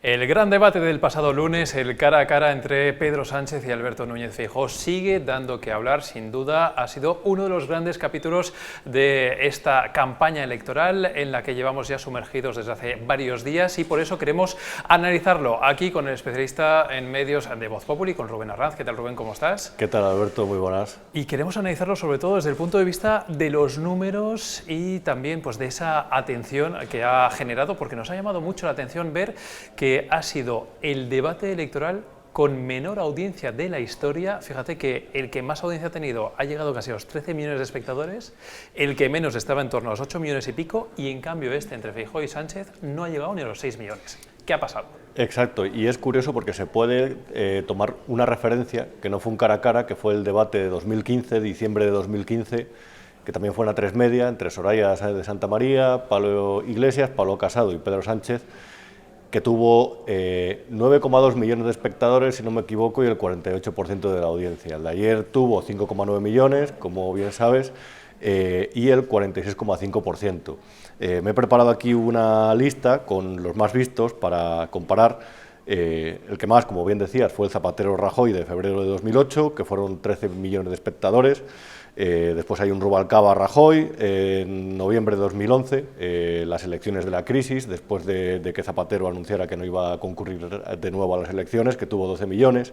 El gran debate del pasado lunes, el cara a cara entre Pedro Sánchez y Alberto Núñez Feijóo, sigue dando que hablar. Sin duda ha sido uno de los grandes capítulos de esta campaña electoral en la que llevamos ya sumergidos desde hace varios días, y por eso queremos analizarlo aquí con el especialista en medios de Voz Populi, con Rubén Arranz. ¿Qué tal, Rubén? ¿Cómo estás? ¿Qué tal, Alberto? Muy buenas. Y queremos analizarlo sobre todo desde el punto de vista de los números y también pues, de esa atención que ha generado, porque nos ha llamado mucho la atención ver que ha sido el debate electoral con menor audiencia de la historia. Fíjate que el que más audiencia ha tenido ha llegado casi a los 13 millones de espectadores, el que menos estaba en torno a los 8 millones y pico, y en cambio entre Feijóo y Sánchez no ha llegado ni a los 6 millones. ¿Qué ha pasado? Exacto, y es curioso porque se puede tomar una referencia que no fue un cara a cara, que fue el debate de 2015, diciembre de 2015, que también fue en A3 Media, entre Soraya Sáenz de Santa María, Pablo Iglesias, Pablo Casado y Pedro Sánchez, que tuvo 9,2 millones de espectadores, si no me equivoco, y el 48% de la audiencia. El de ayer tuvo 5,9 millones, como bien sabes, y el 46,5%. Me he preparado aquí una lista con los más vistos para comparar. El que más, como bien decías, fue el Zapatero Rajoy de febrero de 2008, que fueron 13 millones de espectadores. Después hay un Rubalcaba Rajoy en noviembre de 2011, las elecciones de la crisis, después de que Zapatero anunciara que no iba a concurrir de nuevo a las elecciones, que tuvo 12 millones.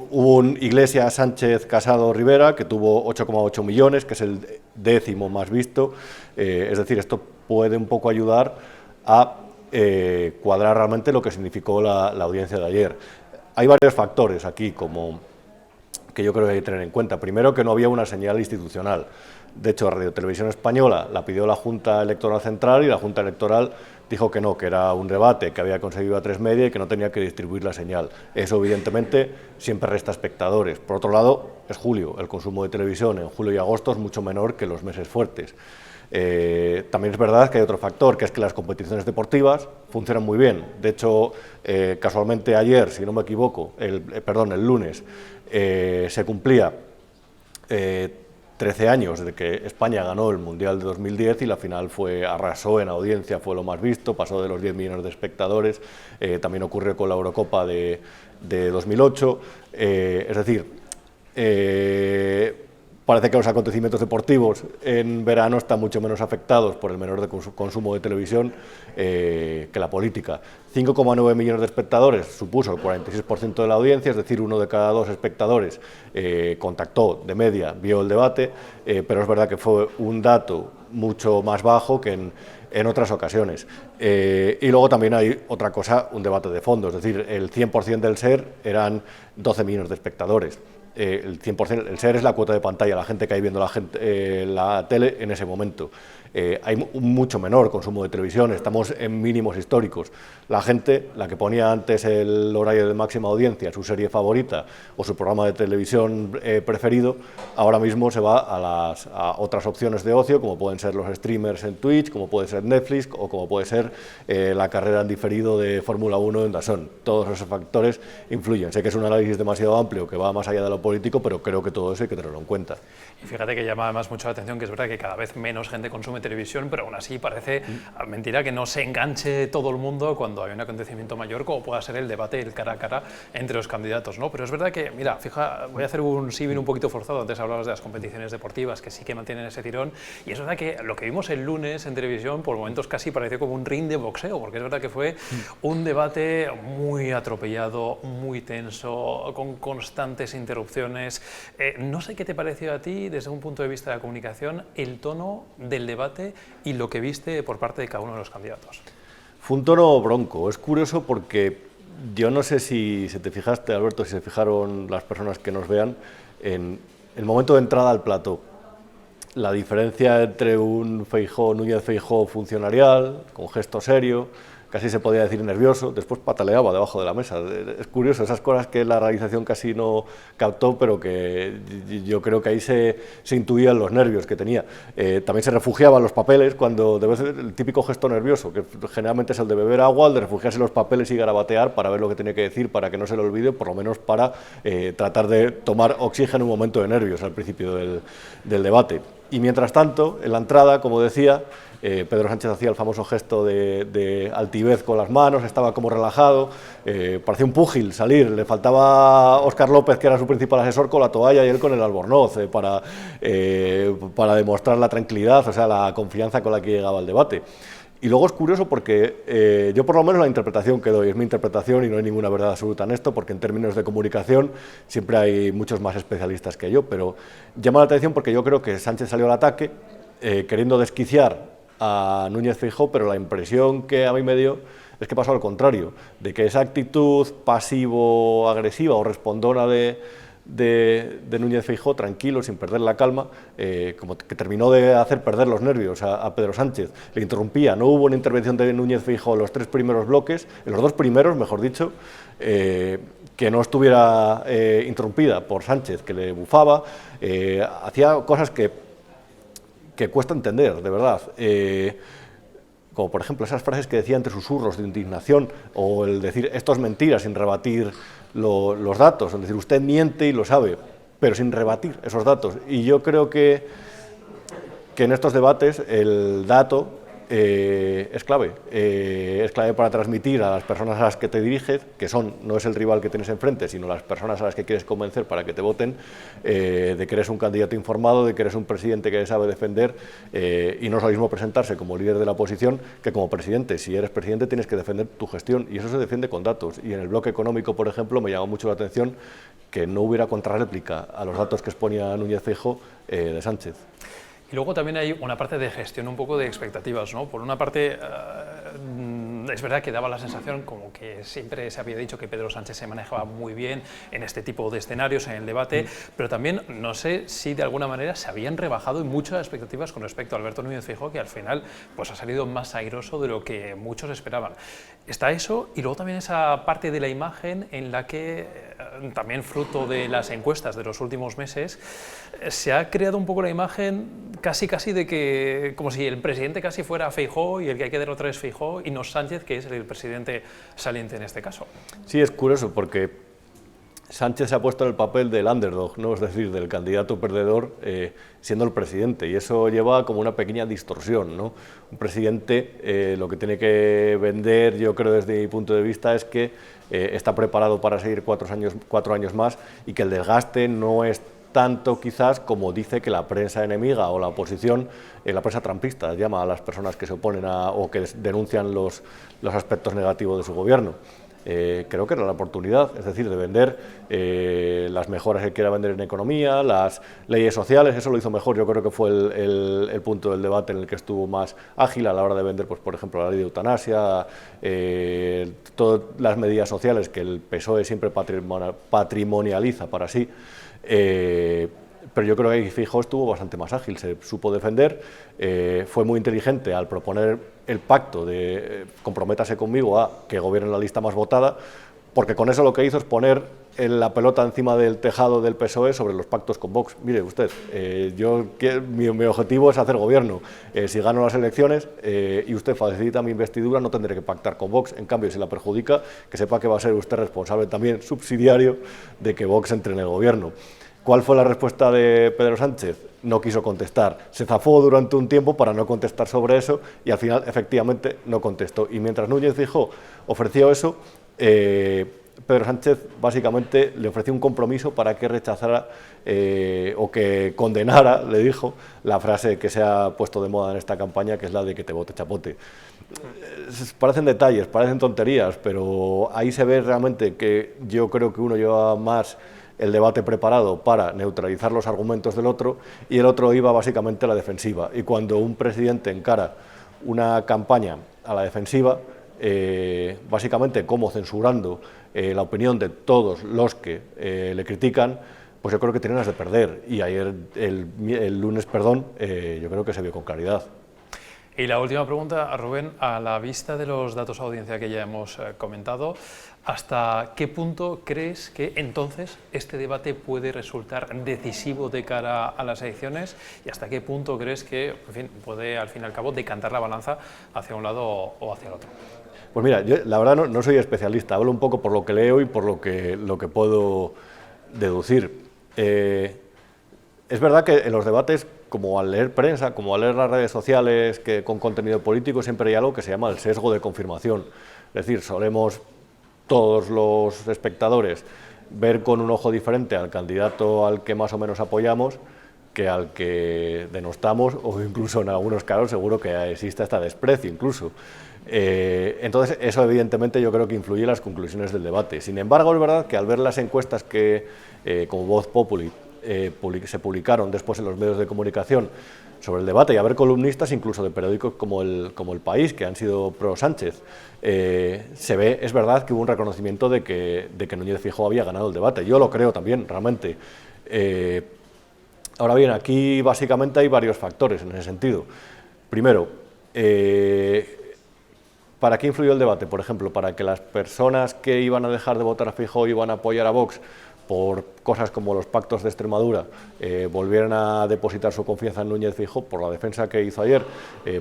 Hubo un Iglesias, Sánchez, Casado, Rivera, que tuvo 8,8 millones, que es el 10º más visto. Es decir, esto puede un poco ayudar a cuadrar realmente lo que significó la audiencia de ayer. Hay varios factores aquí que yo creo que hay que tener en cuenta. Primero, que no había una señal institucional. De hecho, Radio Televisión Española la pidió la Junta Electoral Central y la Junta Electoral dijo que no, que era un debate que había conseguido A3 Media y que no tenía que distribuir la señal. Eso, evidentemente, siempre resta espectadores. Por otro lado, es julio. El consumo de televisión en julio y agosto es mucho menor que los meses fuertes. También es verdad que hay otro factor, que es que las competiciones deportivas funcionan muy bien. De hecho, casualmente ayer, si no me equivoco, el lunes, se cumplía 13 años de que España ganó el Mundial de 2010 y la final arrasó en audiencia, fue lo más visto, pasó de los 10 millones de espectadores. También ocurrió con la Eurocopa de 2008. Es decir, parece que los acontecimientos deportivos en verano están mucho menos afectados por el menor consumo de televisión que la política. 5,9 millones de espectadores supuso el 46% de la audiencia, es decir, 1 de cada 2 espectadores contactó de media, vio el debate, pero es verdad que fue un dato mucho más bajo que en otras ocasiones. Y luego también hay otra cosa, un debate de fondo, es decir, el 100% del SER eran 12 millones de espectadores. El 100%, el SER es la cuota de pantalla, la gente que hay viendo la tele en ese momento. Hay un mucho menor consumo de televisión, estamos en mínimos históricos. La gente, la que ponía antes el horario de máxima audiencia, su serie favorita o su programa de televisión preferido, ahora mismo se va a otras opciones de ocio, como pueden ser los streamers en Twitch, como puede ser Netflix o como puede ser la carrera en diferido de Fórmula 1 en DAZN. Todos esos factores influyen. Sé que es un análisis demasiado amplio que va más allá de lo político, pero creo que todo eso hay que tenerlo en cuenta. Y fíjate que llama además mucho la atención que es verdad que cada vez menos gente consume televisión, pero aún así parece mentira que no se enganche todo el mundo cuando hay un acontecimiento mayor como pueda ser el debate, el cara a cara entre los candidatos, ¿no? Pero es verdad que, mira, voy a hacer un símil un poquito forzado. Antes hablabas de las competiciones deportivas que sí que mantienen ese tirón, y es verdad que lo que vimos el lunes en televisión por momentos casi pareció como un ring de boxeo, porque es verdad que fue un debate muy atropellado, muy tenso, con constantes interrupciones. No sé qué te pareció a ti desde un punto de vista de la comunicación el tono del debate y lo que viste por parte de cada uno de los candidatos. Fue un tono bronco. Es curioso porque yo no sé si te fijaste, Alberto, si se fijaron las personas que nos vean en el momento de entrada al plató. La diferencia entre un Núñez Feijóo funcionarial, con gesto serio, casi se podía decir nervioso, después pataleaba debajo de la mesa. Es curioso, esas cosas que la realización casi no captó, pero que yo creo que ahí se intuían los nervios que tenía. También se refugiaba en los papeles, cuando debe ser el típico gesto nervioso, que generalmente es el de beber agua, el de refugiarse en los papeles y garabatear para ver lo que tiene que decir, para que no se le olvide, por lo menos para tratar de tomar oxígeno en un momento de nervios al principio del debate. Y mientras tanto, en la entrada, como decía, Pedro Sánchez hacía el famoso gesto de altivez con las manos, estaba como relajado, parecía un púgil salir, le faltaba Óscar López, que era su principal asesor, con la toalla y él con el albornoz, para demostrar la tranquilidad, o sea, la confianza con la que llegaba al debate. Y luego es curioso porque yo por lo menos la interpretación que doy es mi interpretación y no hay ninguna verdad absoluta en esto, porque en términos de comunicación siempre hay muchos más especialistas que yo, pero llama la atención porque yo creo que Sánchez salió al ataque queriendo desquiciar a Núñez Feijóo, pero la impresión que a mí me dio es que pasó al contrario, de que esa actitud pasivo-agresiva o respondona de Núñez Feijóo, tranquilo, sin perder la calma, como que terminó de hacer perder los nervios a Pedro Sánchez, le interrumpía, no hubo una intervención de Núñez Feijóo en los 3 primeros bloques, en los 2 primeros, mejor dicho, que no estuviera interrumpida por Sánchez, que le bufaba, hacía cosas que cuesta entender, de verdad, como por ejemplo esas frases que decía entre susurros de indignación, o el decir esto es mentira sin rebatir los datos, es decir, usted miente y lo sabe, pero sin rebatir esos datos. Y yo creo que en estos debates el dato es clave para transmitir a las personas a las que te diriges, que no es el rival que tienes enfrente, sino las personas a las que quieres convencer para que te voten, de que eres un candidato informado, de que eres un presidente que sabe defender, y no es lo mismo presentarse como líder de la oposición que como presidente. Si eres presidente tienes que defender tu gestión, y eso se defiende con datos. Y en el bloque económico, por ejemplo, me llamó mucho la atención que no hubiera contrarréplica a los datos que exponía Núñez Feijóo de Sánchez. Y luego también hay una parte de gestión, un poco de expectativas, ¿no? Por una parte, es verdad que daba la sensación como que siempre se había dicho que Pedro Sánchez se manejaba muy bien en este tipo de escenarios, en el debate, pero también no sé si de alguna manera se habían rebajado muchas expectativas con respecto a Alberto Núñez Feijóo, que al final pues ha salido más airoso de lo que muchos esperaban. Está eso, y luego también esa parte de la imagen en la que, también fruto de las encuestas de los últimos meses, se ha creado un poco la imagen casi de que, como si el presidente casi fuera Feijóo y el que hay que derrotar es Feijóo y no Sánchez, que es el presidente saliente en este caso. Sí, es curioso porque Sánchez se ha puesto en el papel del underdog, ¿no? Es decir, del candidato perdedor siendo el presidente, y eso lleva como una pequeña distorsión, ¿no? Un presidente lo que tiene que vender, yo creo desde mi punto de vista, es que está preparado para seguir 4 años más y que el desgaste no es tanto quizás como dice que la prensa enemiga o la oposición, la prensa trampista, llama a las personas que se oponen o que denuncian los aspectos negativos de su gobierno. Creo que era la oportunidad, es decir, de vender las mejoras que quiera vender en economía, las leyes sociales. Eso lo hizo mejor, yo creo que fue el punto del debate en el que estuvo más ágil a la hora de vender, pues, por ejemplo, la ley de eutanasia, todas las medidas sociales que el PSOE siempre patrimonializa para sí. Pero yo creo que Feijóo estuvo bastante más ágil, se supo defender, fue muy inteligente al proponer el pacto de comprométase conmigo a que gobierne la lista más votada, porque con eso lo que hizo es poner la pelota encima del tejado del PSOE sobre los pactos con Vox. Mire usted, mi objetivo es hacer gobierno, si gano las elecciones y usted facilita mi investidura, no tendré que pactar con Vox. En cambio, si la perjudica, que sepa que va a ser usted responsable también, subsidiario, de que Vox entre en el gobierno. ¿Cuál fue la respuesta de Pedro Sánchez? No quiso contestar. Se zafó durante un tiempo para no contestar sobre eso y al final, efectivamente, no contestó. Y mientras Núñez Feijóo ofreció eso, Pedro Sánchez básicamente le ofreció un compromiso para que rechazara o que condenara, le dijo, la frase que se ha puesto de moda en esta campaña, que es la de que te vote chapote. Parecen detalles, parecen tonterías, pero ahí se ve realmente que yo creo que uno lleva más el debate preparado para neutralizar los argumentos del otro y el otro iba básicamente a la defensiva. Y cuando un presidente encara una campaña a la defensiva, básicamente como censurando la opinión de todos los que le critican, pues yo creo que tienen las de perder. Y ayer, el lunes, yo creo que se vio con claridad. Y la última pregunta, Rubén, a la vista de los datos de audiencia que ya hemos comentado, ¿hasta qué punto crees que entonces este debate puede resultar decisivo de cara a las elecciones y hasta qué punto crees que, en fin, puede al fin y al cabo decantar la balanza hacia un lado o hacia el otro? Pues mira, yo la verdad no soy especialista, hablo un poco por lo que leo y por lo que puedo deducir. Es verdad que en los debates como al leer prensa, como al leer las redes sociales con contenido político, siempre hay algo que se llama el sesgo de confirmación. Es decir, solemos todos los espectadores ver con un ojo diferente al candidato al que más o menos apoyamos que al que denostamos, o incluso en algunos casos seguro que existe hasta desprecio incluso. Entonces eso evidentemente yo creo que influye en las conclusiones del debate. Sin embargo, es verdad que al ver las encuestas que como Voz Populi se publicaron después en los medios de comunicación sobre el debate, y a ver columnistas incluso de periódicos como el País, que han sido pro Sánchez, se ve, es verdad que hubo un reconocimiento de que Núñez Feijóo había ganado el debate. Yo lo creo también, realmente. Ahora bien, aquí básicamente hay varios factores en ese sentido. Primero, ¿para qué influyó el debate? Por ejemplo, para que las personas que iban a dejar de votar a Feijóo y iban a apoyar a Vox por cosas como los pactos de Extremadura, volvieran a depositar su confianza en Núñez Feijóo por la defensa que hizo ayer.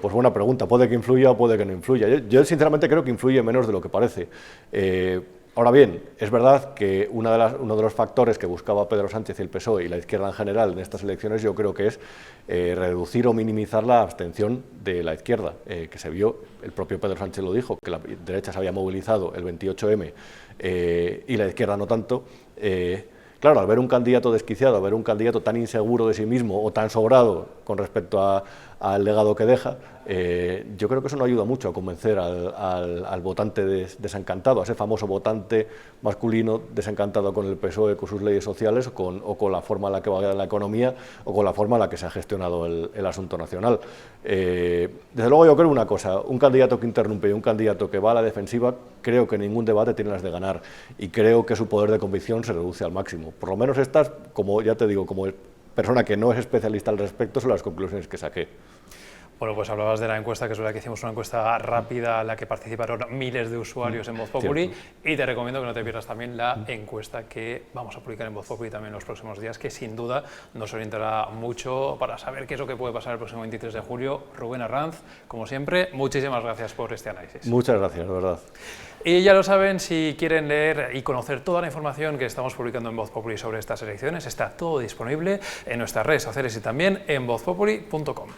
Pues buena pregunta, puede que influya o puede que no influya. Yo sinceramente creo que influye menos de lo que parece. Ahora bien, es verdad que uno de los factores que buscaba Pedro Sánchez y el PSOE y la izquierda en general en estas elecciones, yo creo que es reducir o minimizar la abstención de la izquierda, que se vio, el propio Pedro Sánchez lo dijo, que la derecha se había movilizado el 28M y la izquierda no tanto. Claro, al ver un candidato desquiciado, al ver un candidato tan inseguro de sí mismo o tan sobrado con respecto al legado que deja, yo creo que eso no ayuda mucho a convencer al votante desencantado, a ese famoso votante masculino desencantado con el PSOE, con sus leyes sociales o con la forma en la que va la economía o con la forma en la que se ha gestionado el asunto nacional. Desde luego yo creo una cosa, un candidato que interrumpe y un candidato que va a la defensiva, creo que ningún debate tiene las de ganar y creo que su poder de convicción se reduce al máximo. Por lo menos estas, como ya te digo, como persona que no es especialista al respecto, son las conclusiones que saqué. Bueno, pues hablabas de la encuesta, que es verdad que hicimos una encuesta rápida en la que participaron miles de usuarios en Voz Populi, y te recomiendo que no te pierdas también la encuesta que vamos a publicar en Voz Populi también en los próximos días, que sin duda nos orientará mucho para saber qué es lo que puede pasar el próximo 23 de julio. Rubén Arranz, como siempre, muchísimas gracias por este análisis. Muchas gracias, de verdad. Y ya lo saben, si quieren leer y conocer toda la información que estamos publicando en Voz Populi sobre estas elecciones, está todo disponible en nuestras redes sociales y también en vozpopuli.com.